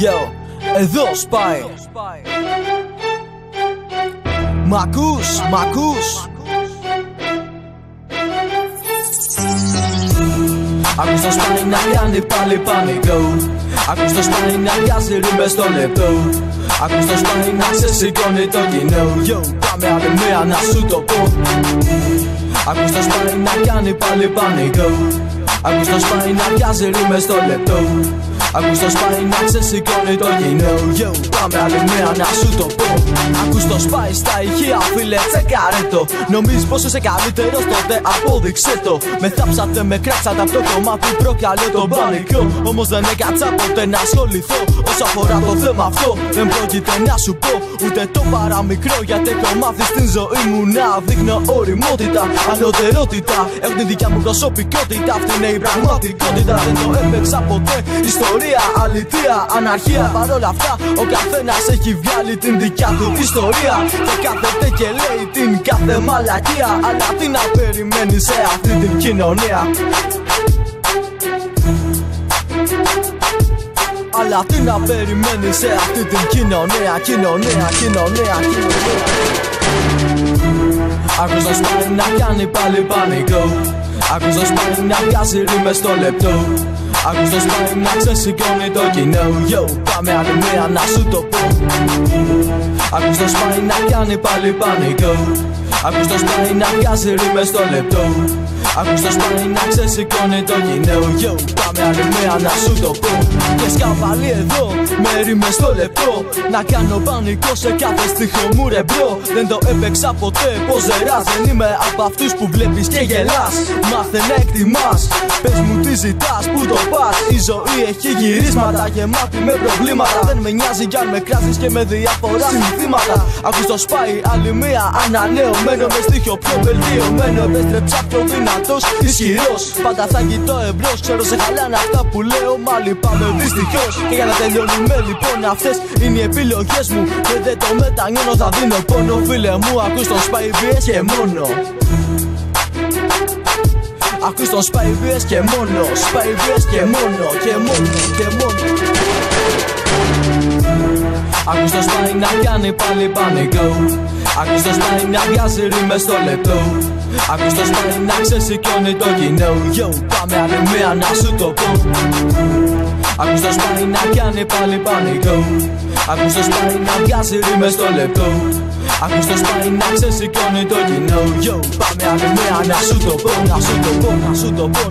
Yo, εδώ σπάει. Μ' ακούς, μ' ακούς. Ακούς το σπάει να κάνει πάλι πανικό. Ακούς το σπάει να πιάσει ρήμες στο λεπτό. Ακούς το σπάει να ξεσηκώνει το κοινό. Yo, πάμε άλλη μία να σου το πω. Ακούς το σπάει να κάνει πάλι πανικό. Ακούς το σπάει να πιάσει ρήμες στο λεπτό. Ακούς το σπάει να ξεσηκώνει το κοινό. Yo, πάμε άλλη μία να σου το πω. Ακούς το σπάει στα ηχεία, φίλε, τσεκάρε το. Νομίζεις πως είσαι καλύτερος, τότε απόδειξε το. Με θάψατε, με κράξατε από το κομμάτι που προκαλεί τον πανικό. Όμως δεν έκατσα ποτέ να ασχοληθώ. Όσο αφορά το θέμα αυτό, δεν πρόκειται να σου πω ούτε το παραμικρό. Γιατί έχω μάθει στην ζωή μου να δείχνω ωριμότητα, ανωτερότητα. Έχω την δικιά μου προσωπικότητα, αυτή είναι η πραγματικότητα. Δεν το έπαιξα ποτέ, ιστορία, αλήθεια, αναρχία. Παρ' όλα αυτά, ο καθένας έχει βγάλει την δικιά του ιστορία. Και κάθεται και λέει την κάθε μαλακία. Αλλά τι να περιμένει σε αυτή την κοινωνία. Αλλά τι να περιμένεις σε αυτή την κοινωνία. Ακούς το σπάει να κάνει πάλι πανικό. Ακούς το σπάει να πιάσει ρήμες στο λεπτό. Ακούς το σπάει να ξεσηκώνει το κοινό. Yo, πάμε άλλη μία να σου το πω. Ακούς το σπάει να κάνει πάλι πανικό. Ακούς το σπάει να πιάσει ρήμες στο λεπτό. Ακούς το σπάει να ξεσηκώνει το κοινό. Yo, πάμε άλλη μία να σου το πω. Και σκάω πάλι εδώ με ρήμες στο λεπτό. Να κάνω πανικό σε κάθε στίχο μου ρε μπρο. Δεν το έπαιξα ποτέ πως ζεράς. Δεν είμαι από αυτούς που βλέπεις και γελάς. Μάθε να εκτιμάς. Πες μου τι ζητάς, που το πας. Η ζωή έχει γυρίσματα γεμάτη με προβλήματα. Δεν με νοιάζει κι αν με κράζεις και με διάφορα συνθήματα. Ακούς το σπάει άλλη μία ανανεωμένο. Με στίχο πιο βελτιωμένο. Επέστρεψα πιο δυνατός, ισχυρός. Πάντα θα κοιτώ εμπρός. Ξέρω σε χαλάνε αυτά που λέω, μα λυπάμαι δυστυχώς. Και για να τελειώνουμε λοιπόν, αυτές είναι οι επιλογές μου. Και δεν το μετανιώνω, θα δίνω πόνο. Φίλε μου, ακούς τον Spy VS και μόνο. Ακούς τον Spy VS και μόνο. Spy VS και μόνο. Ακούς το σπάει να κάνει πάλι πανικό. Ακούς το σπάει να βγάζει ρήμες στο λεπτό. Ακούς το σπάει να ξεσηκώνει το κοινό. Yo, πάμε άλλη μία να σου το πω. Ακούς το σπάει να κάνει πάλι πανικό. Ακούς το σπάει να βγάζει ρήμες στο λεπτό. Ακούς το σπάει να ξεσηκώνει το κοινό. Yo, πάμε άλλη μία να σου το πω. Να σου το πω.